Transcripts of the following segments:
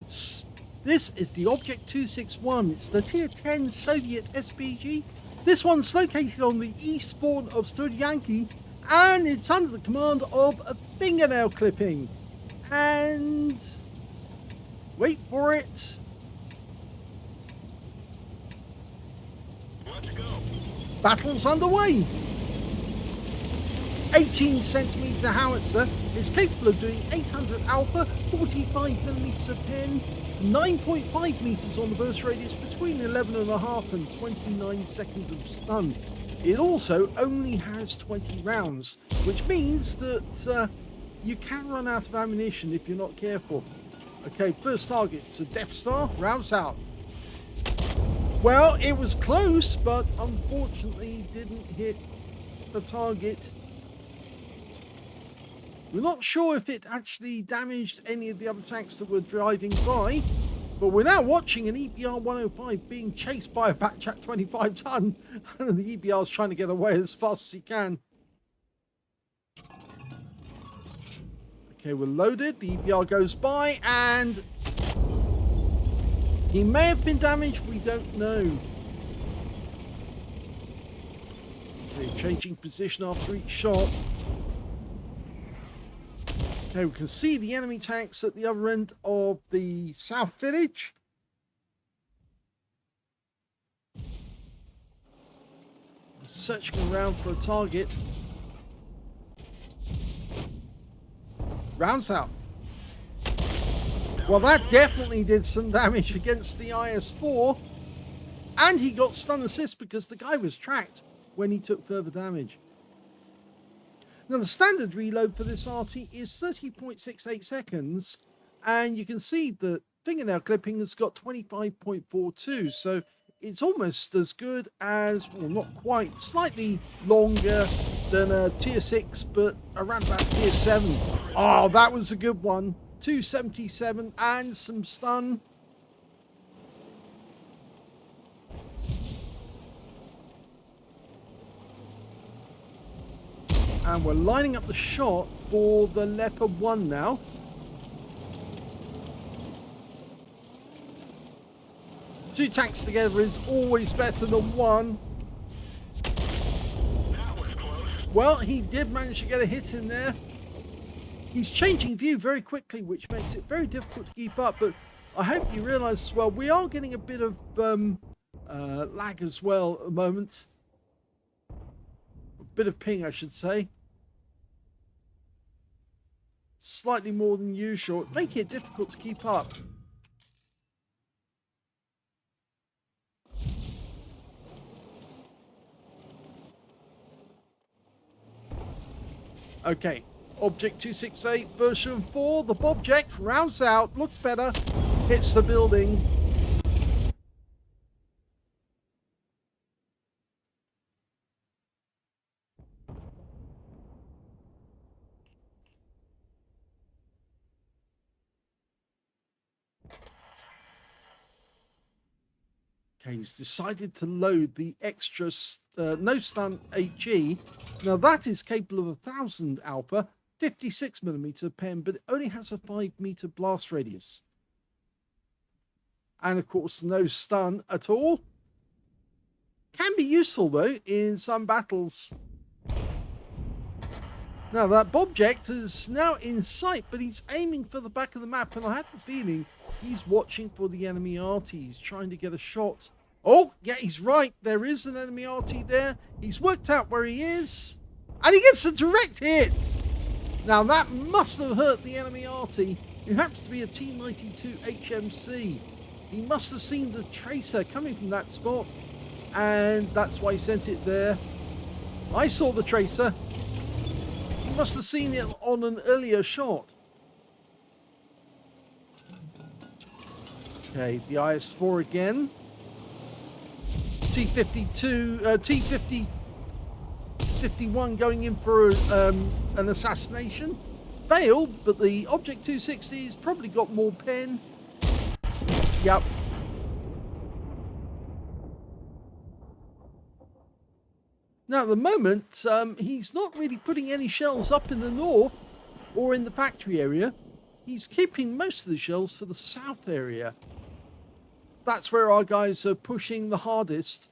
This is the Object 261. It's the Tier 10 Soviet SPG. This one's located on the eastbourne of Studzianki, and it's under the command of a fingernail clipping. And wait for it. Let's go. Battle's underway. 18 centimeter howitzer is capable of doing 800 alpha, 45 millimeters of pen, 9.5 meters on the burst radius, between 11.5 and 29 seconds of stun. It also only has 20 rounds, which means that you can run out of ammunition if you're not careful. Okay, first target, it's a Death Star, rounds out. Well, it was close, but unfortunately didn't hit the target. We're not sure if it actually damaged any of the other tanks that were driving by, but we're now watching an EBR 105 being chased by a Batchat 25 ton, and the EBR is trying to get away as fast as he can. Okay, we're loaded. The EBR goes by, and he may have been damaged. We don't know. Okay, changing position after each shot. Okay, we can see the enemy tanks at the other end of the south village. Searching around for a target. Rounds out. Well, that definitely did some damage against the IS-4. And he got stun assist because the guy was tracked when he took further damage. Now, the standard reload for this Arty is 30.68 seconds, and you can see the fingernail clipping has got 25.42, so it's almost as good as, well, not quite, slightly longer than a Tier 6, but around about Tier 7. Oh, that was a good one. 277 and some stun. And we're lining up the shot for the Leopard 1 now. Two tanks together is always better than one. That was close. Well, he did manage to get a hit in there. He's changing view very quickly, which makes it very difficult to keep up. But I hope you realise as well, we are getting a bit of lag as well at the moment. A bit of ping, I should say. Slightly more than usual, making it difficult to keep up. Okay, Object 268 version 4, the Bobject rounds out, looks better, hits the building. Okay, he's decided to load the extra no stun HE. Now that is capable of 1000 alpha, 56mm pen, but it only has a 5-meter blast radius. And of course, no stun at all. Can be useful though in some battles. Now that Bobject is now in sight, but he's aiming for the back of the map, and I have the feeling he's watching for the enemy Arty. He's trying to get a shot. Oh, yeah, he's right. There is an enemy Arty there. He's worked out where he is, and he gets a direct hit. Now that must have hurt the enemy Arty, who happens to be a T92 HMC. He must have seen the tracer coming from that spot, and that's why he sent it there. I saw the tracer. He must have seen it on an earlier shot. Okay, the IS-4 again. T-50, 51 going in for an assassination. Failed, but the Object 260 has probably got more pen. Yep. Now, at the moment, he's not really putting any shells up in the north or in the factory area. he's keeping most of the shells for the south area. That's where our guys are pushing the hardest.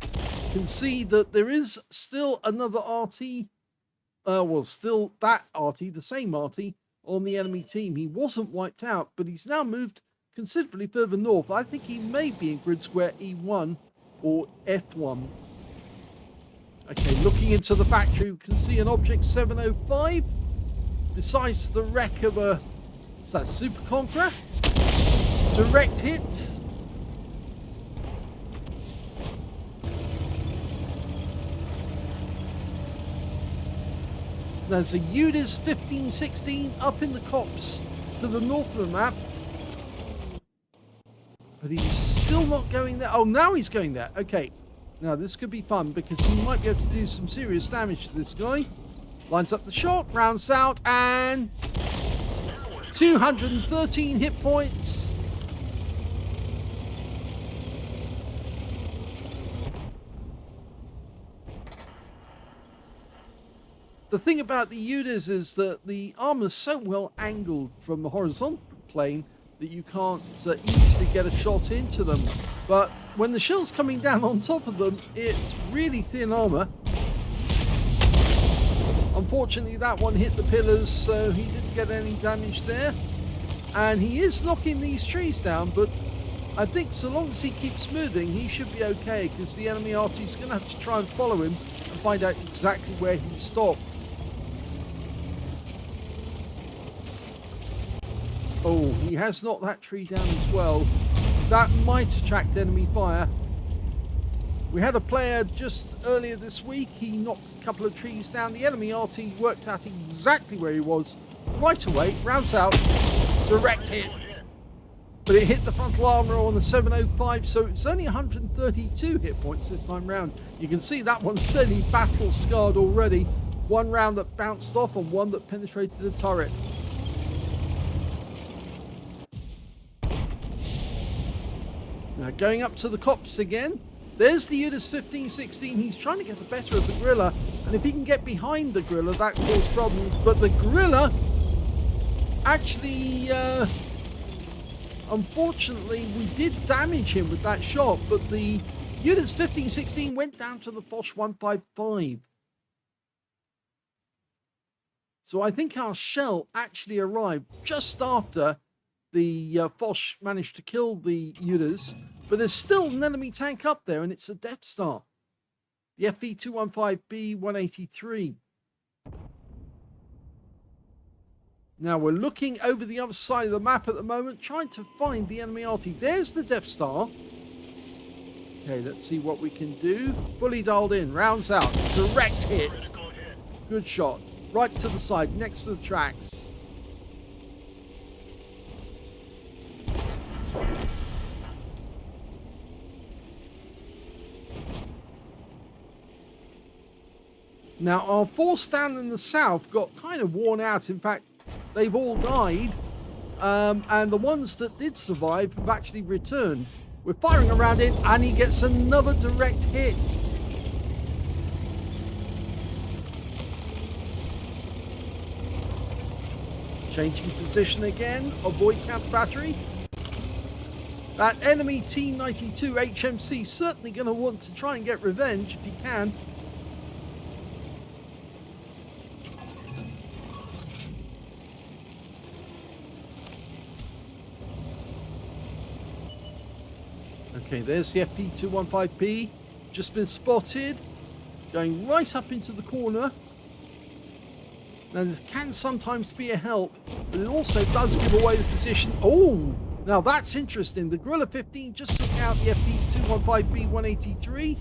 You can see that there is still another Arty, still that Arty, the same Arty, on the enemy team. He wasn't wiped out, but he's now moved considerably further north. I think he may be in grid square E1 or F1. Okay, looking into the factory, we can see an Object 705. Besides the wreck of a, is that Super Conqueror? Direct hit. There's a UDIS 1516 up in the copse to the north of the map. But he's still not going there. Oh, now he's going there. Okay. Now this could be fun because he might be able to do some serious damage to this guy. Lines up the shot, rounds out, and 213 hit points. The thing about the UDIS is that the armor's so well angled from the horizontal plane that you can't easily get a shot into them. But when the shell's coming down on top of them, it's really thin armor. Unfortunately, that one hit the pillars, so he didn't get any damage there. And he is knocking these trees down, but I think so long as he keeps moving, he should be okay, because the enemy Arty's going to have to try and follow him and find out exactly where he stopped. Oh, he has knocked that tree down as well. That might attract enemy fire. We had a player just earlier this week. He knocked a couple of trees down. The enemy Arty worked out exactly where he was right away. Rounds out. Direct hit. But it hit the frontal armor on the 705, so it's only 132 hit points this time round. You can see that one's fairly battle scarred already. One round that bounced off and one that penetrated the turret. Now going up to the copse again. There's the UDIS 1516. He's trying to get the better of the Gorilla. And if he can get behind the Gorilla, that causes problems. But the Gorilla actually, unfortunately, we did damage him with that shot. But the UDIS 1516 went down to the Foch 155. So I think our shell actually arrived just after the Foch managed to kill the UDIS. But there's still an enemy tank up there, and it's a Death Star. The FV215B-183. Now we're looking over the other side of the map at the moment, trying to find the enemy Arty. There's the Death Star. Okay, let's see what we can do. Fully dialed in, rounds out, direct hit. Good shot. Right to the side, next to the tracks. Now, our force down in the south got kind of worn out. In fact, they've all died. And the ones that did survive have actually returned. We're firing around it, and he gets another direct hit. Changing position again. Avoid counter battery. That enemy T-92 HMC certainly going to want to try and get revenge if he can. Okay, there's the FP215P. Just been spotted. Going right up into the corner. Now, this can sometimes be a help, but it also does give away the position. Oh, now that's interesting. The Gorilla 15 just took out the FP215B-183.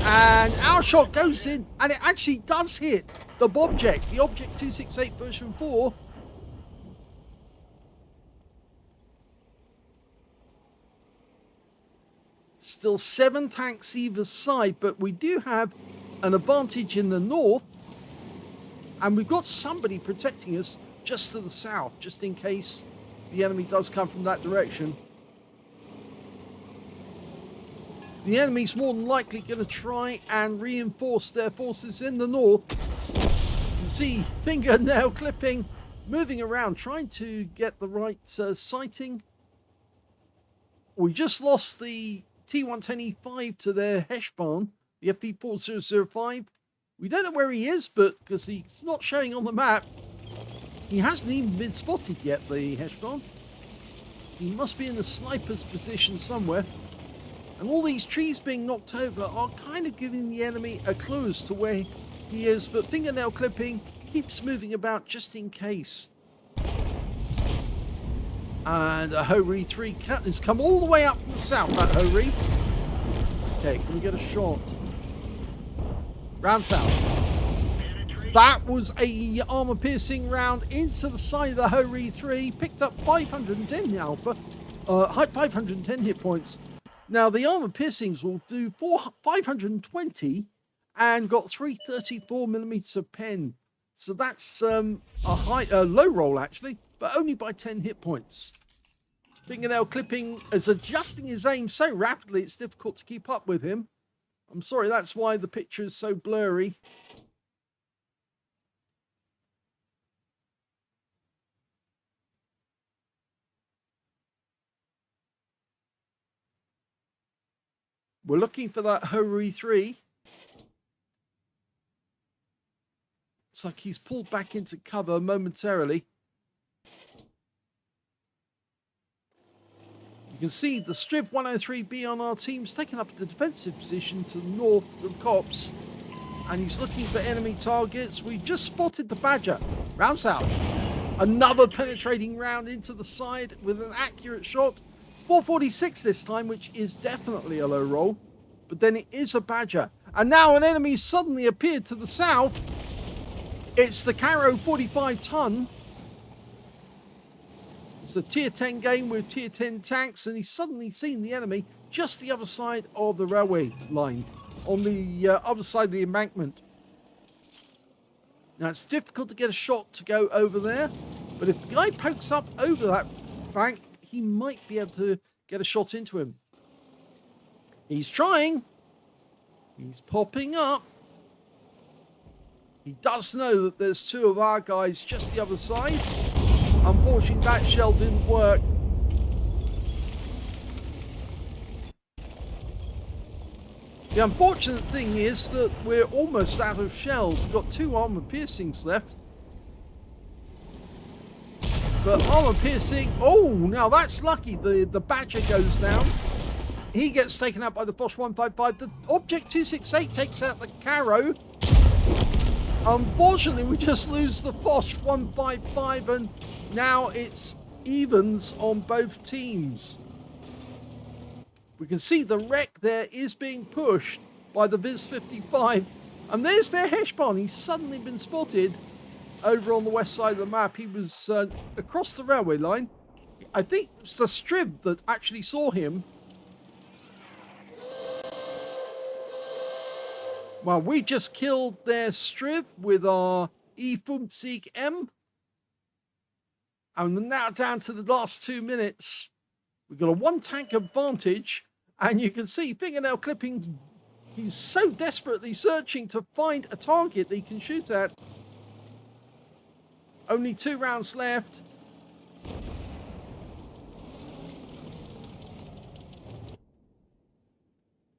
And our shot goes in, and it actually does hit the Bobject, the Object 268 version 4. Still 7 tanks either side, but we do have an advantage in the north. And we've got somebody protecting us just to the south, just in case the enemy does come from that direction. The enemy's more than likely going to try and reinforce their forces in the north. You can see fingernail clipping moving around, trying to get the right sighting. We just lost the T110E5 to their Heshbon, the FP4005. We don't know where he is, but because he's not showing on the map, he hasn't even been spotted yet, the Heshbon. He must be in the sniper's position somewhere. And all these trees being knocked over are kind of giving the enemy a clue as to where he is, but fingernail clipping keeps moving about just in case. And a Hori 3 cat has come all the way up from the south, that Hori. Okay, can we get a shot? Round south. That was a armor-piercing round into the side of the Hori 3. Picked up 510 alpha. 510 hit points. Now, the armor piercings will do 520 and got 334mm of pen. So that's a low roll, actually, but only by 10 hit points. Fingernail clipping is adjusting his aim so rapidly it's difficult to keep up with him. I'm sorry, that's why the picture is so blurry. We're looking for that Hori 3. Looks like he's pulled back into cover momentarily. You can see the Striv 103B on our team's taken up the defensive position to the north of the copse. And he's looking for enemy targets. We just spotted the Badger. Round south. Another penetrating round into the side with an accurate shot. 446 this time, which is definitely a low roll. But then it is a Badger. And now an enemy suddenly appeared to the south. It's the Caro 45 ton. It's a tier 10 game with tier 10 tanks, and he's suddenly seen the enemy just the other side of the railway line, on the other side of the embankment. Now, it's difficult to get a shot to go over there, but if the guy pokes up over that bank, he might be able to get a shot into him. He's trying. He's popping up. He does know that there's two of our guys just the other side. Unfortunately, that shell didn't work. The unfortunate thing is that we're almost out of shells. We've got 2 armor piercings left. But armor piercing... Oh, now that's lucky. The Badger goes down. He gets taken out by the Bosch 155. The Object 268 takes out the Caro. Unfortunately, we just lose the Bosch 155, and now it's evens on both teams. We can see the wreck there is being pushed by the Viz 55. And there's their Heshbon. He's suddenly been spotted over on the west side of the map. He was across the railway line. I think it's the Striv that actually saw him. Well, we just killed their Striv with our E-Fumsieg M. And we're now down to the last 2 minutes. We've got a 1-tank advantage. And you can see fingernail clippings. He's so desperately searching to find a target that he can shoot at. Only 2 rounds left.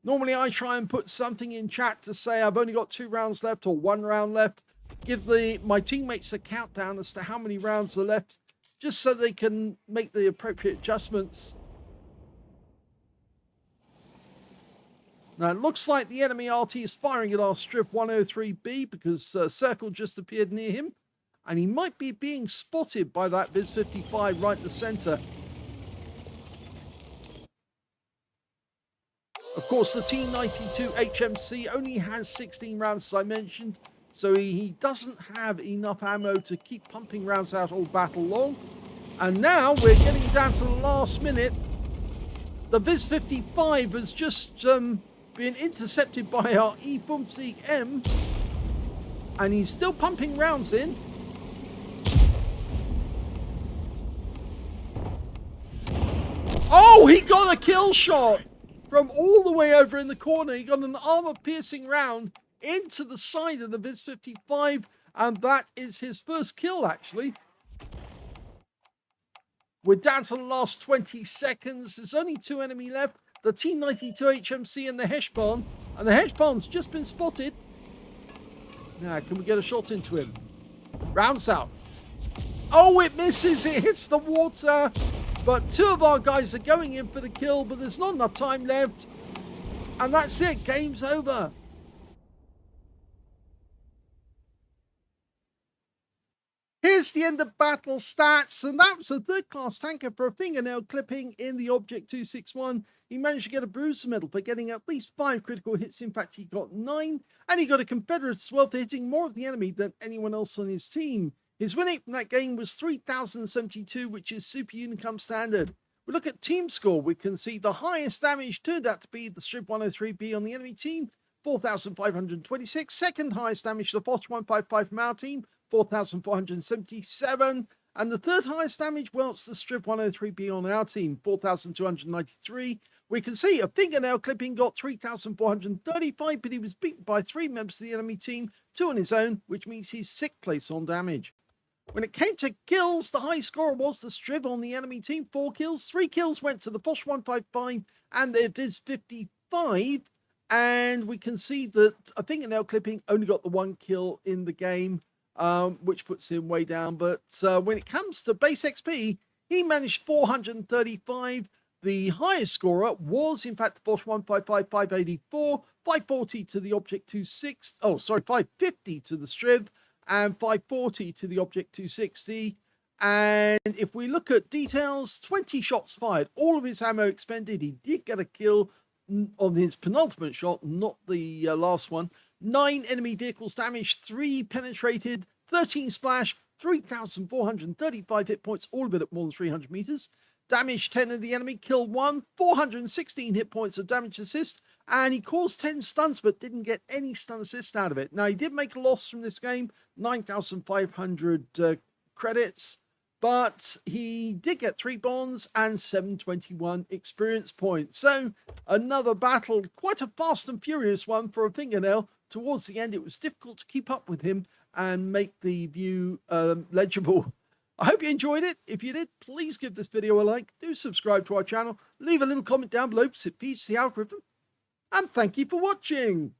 Normally I try and put something in chat to say I've only got 2 rounds left or 1 round left. Give my teammates a countdown as to how many rounds are left, just so they can make the appropriate adjustments. Now it looks like the enemy Arty is firing at our Strip 103B because Circle just appeared near him. And he might be being spotted by that Viz 55 right in the center. Of course, the T92 HMC only has 16 rounds, as I mentioned, so he doesn't have enough ammo to keep pumping rounds out all battle long. And now we're getting down to the last minute. The Viz 55 has just been intercepted by our E-Fumsieg M, and he's still pumping rounds in. Oh, he got a kill shot! From all the way over in the corner, he got an armor-piercing round into the side of the Viz 55, and that is his first kill, actually. We're down to the last 20 seconds. There's only 2 enemy left. The T92 HMC and the Heshbon. And the Heshbon's just been spotted. Now, can we get a shot into him? Rounds out. Oh, it misses. It hits the water. But 2 of our guys are going in for the kill, but there's not enough time left. And that's it. Game's over. Here's the end of battle stats, and that was a 3rd-class tanker for a fingernail clipping in the Object 261. He managed to get a Bruiser medal for getting at least 5 critical hits. In fact, he got 9, and he got a Confederate as well for hitting more of the enemy than anyone else on his team. His win rate from that game was 3,072, which is Super Unicum standard. We look at team score, we can see the highest damage turned out to be the Strip 103B on the enemy team, 4,526. Second highest damage, the Foch 155 from our team, 4,477. And the 3rd highest damage, well, it's the Strip 103B on our team, 4,293. We can see a fingernail clipping got 3,435, but he was beaten by 3 members of the enemy team, 2 on his own, which means he's 6th place on damage. When it came to kills, the high scorer was the Striv on the enemy team, 4 kills. 3 kills went to the Foch 155 and the Viz 55. And we can see that a fingernail clipping only got the 1 kill in the game, which puts him way down. But when it comes to base XP, he managed 435. The highest scorer was, in fact, the Foch 155, 584, 540 to the Object 550 to the Striv, and 540 to the Object 260. And if we look at details, 20 shots fired, all of his ammo expended. He did get a kill on his penultimate shot, not the last one. 9 enemy vehicles damaged, 3 penetrated, 13 splash, 3,435 hit points, all of it at more than 300 meters. Damaged 10 of the enemy, killed 1, 416 hit points of damage assist, and he caused 10 stuns but didn't get any stun assist out of it. Now, he did make a loss from this game, 9,500 credits, but he did get 3 bonds and 721 experience points. So, another battle, quite a fast and furious one for a fingernail. Towards the end, it was difficult to keep up with him and make the view legible. I hope you enjoyed it. If you did, please give this video a like. Do subscribe to our channel. Leave a little comment down below because it feeds the algorithm. And thank you for watching.